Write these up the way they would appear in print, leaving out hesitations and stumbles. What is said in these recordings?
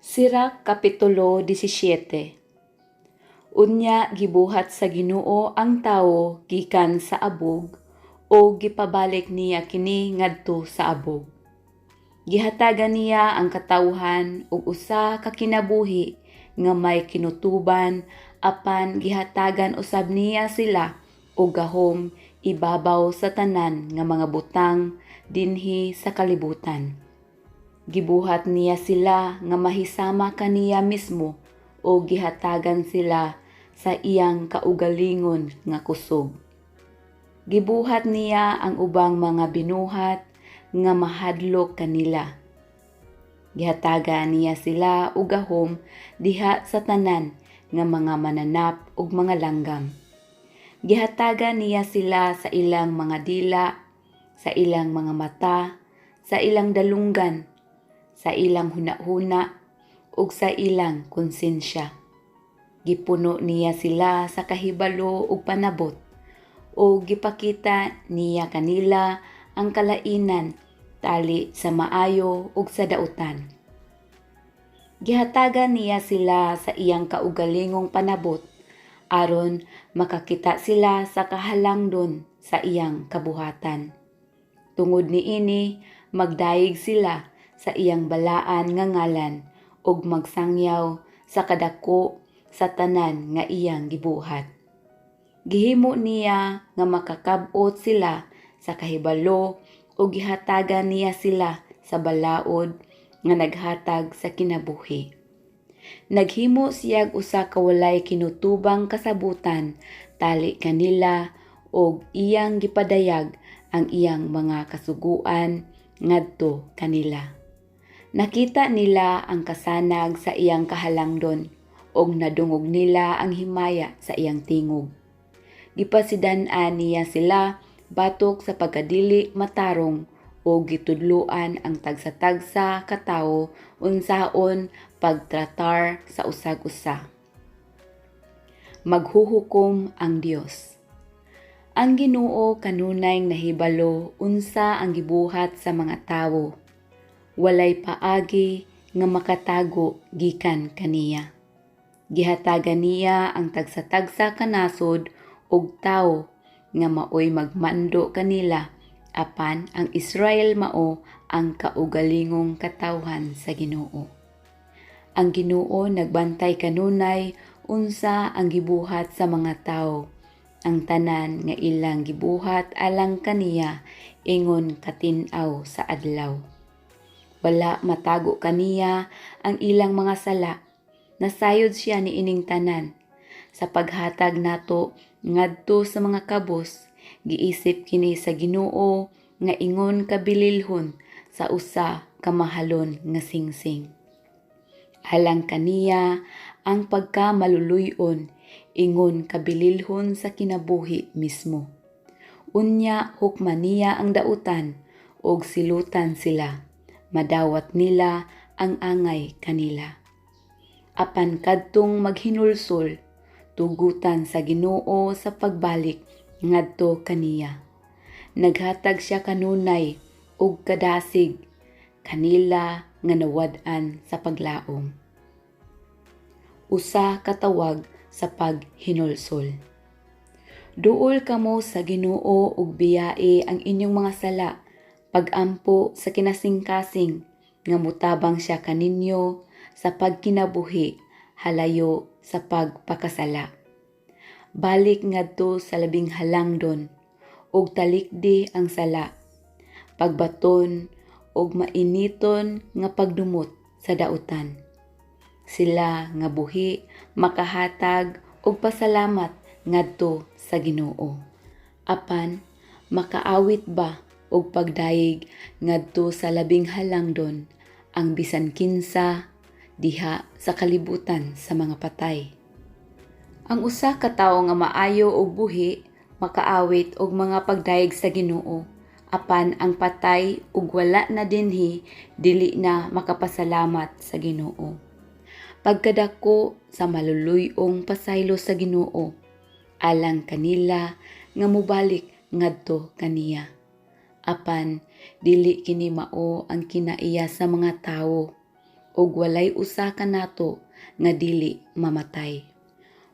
Sira Kapitulo 17. Unya gibuhat sa Ginoo ang tawo gikan sa abog o gipabalik niya kini ngadto sa abog. Gihatagan niya ang katawhan ug usa ka kinabuhi nga may kinutuban apan gihatagan usab niya sila og gahom ibabaw sa tanan nga mga butang dinhi sa kalibutan. Gibuhat niya sila nga mahisama kaniya mismo o gihatagan sila sa iyang kaugalingon nga kusog. Gibuhat niya ang ubang mga binuhat nga mahadlok kanila. Gihatagan niya sila og gahom diha sa tanan nga mga mananap ug mga langgam. Gihatagan niya sila sa ilang mga dila, sa ilang mga mata, sa ilang dalunggan, sa ilang hunahuna ug sa ilang konsensya. Gipuno niya sila sa kahibalo ug panabot o gipakita niya kanila ang kalainan tali sa maayo ug sa dautan. Gihatagan niya sila sa iyang kaugalingong panabot aron makakita sila sa kahalangdon sa iyang kabuhatan. Tungod niini magdayeg sila sa iyang balaan nga ngalan ug magsangyaw sa kadako sa tanan nga iyang gibuhat. Gihimo niya nga makakab-ot sila sa kahibalo ug gihatagan niya sila sa balaod nga naghatag sa kinabuhi. Naghimo siyag usa ka walay kinutubang kasabutan tali kanila ug iyang gipadayag ang iyang mga kasuguan ngadto kanila. Nakita nila ang kasanag sa iyang kahalangdon ug nadungog nila ang himaya sa iyang tingog. Gipasidan-an niya sila batok sa pagkadili matarong o gitudloan ang tagsa-tagsa katawo unsaon pagtratar sa usag-usa. Maghuhukom ang Dios. Ang Ginoo kanunay nahibalo unsa ang gibuhat sa mga tawo. Walay paagi nga makatago gikan kaniya. Gihatagan niya ang tagsa-tagsa kanasod og tawo nga maoy magmando kanila apan ang Israel mao ang kaugalingong katawhan sa Ginoo. Ang Ginoo nagbantay kanunay unsa ang gibuhat sa mga tawo. Ang tanan nga ilang gibuhat alang kaniya ingon katin-aw sa adlaw. Wala matago kaniya ang ilang mga sala. Nasayod siya ni ining tanan. Sa paghatag nato ngadto sa mga kabos, giisip kini sa Ginoo nga ingon kabililhon sa usa ka mahalon nga singsing. Alang kaniya ang pagkamaluluyon ingon kabililhon sa kinabuhi mismo. Unya hukman niya ang dautan og silutan sila. Madawat nila ang angay kanila. Apan kadtong maghinulsol, tugutan sa Ginoo sa pagbalik ngadto kaniya. Naghatag siya kanunay og kadasig kanila nga nawad-an sa paglaom. Usa ka tawag sa paghinulsol. Duol kamo sa Ginoo ug biyae ang inyong mga sala, pagampo sa kinasingkasing nga mutabang siya kaninyo sa pagkinabuhi halayo sa pagpakasala. Balik ngadto sa labing halangdon ug talikdi ang sala, pagbaton ug mainiton nga pagdumot sa dautan. Sila nga buhi makahatag og pasalamat ngadto sa Ginoo. Apan makaawit ba og pagdayeg ngadto sa labing halangdon ang bisan kinsa diha sa kalibutan sa mga patay. Ang usa ka tawo nga maayo og buhi makaawit og mga pagdayeg sa Ginoo, apan ang patay ug wala na dinhi dili na makapasalamat sa Ginoo. Pagkadako sa maluluyong pasaylo sa Ginoo alang kanila nga mubalik ngadto kaniya. Apan dili kini mao ang kinaiya sa mga tawo ug walay usa ka nato nga dili mamatay.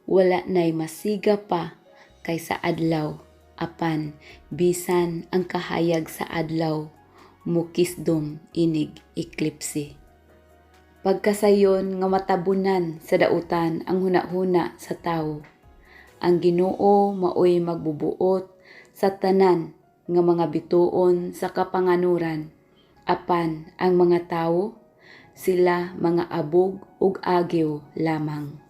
Wala nay masiga pa kaysa adlaw, apan bisan ang kahayag sa adlaw mukisdom inig eklipse. Pagkasayon nga matabunan sa dautan ang hunahuna sa tawo, ang Ginoo maoy magbubuot sa tanan nga mga bituon sa kapanganuran, apan ang mga tawo sila mga abog ug agiw lamang.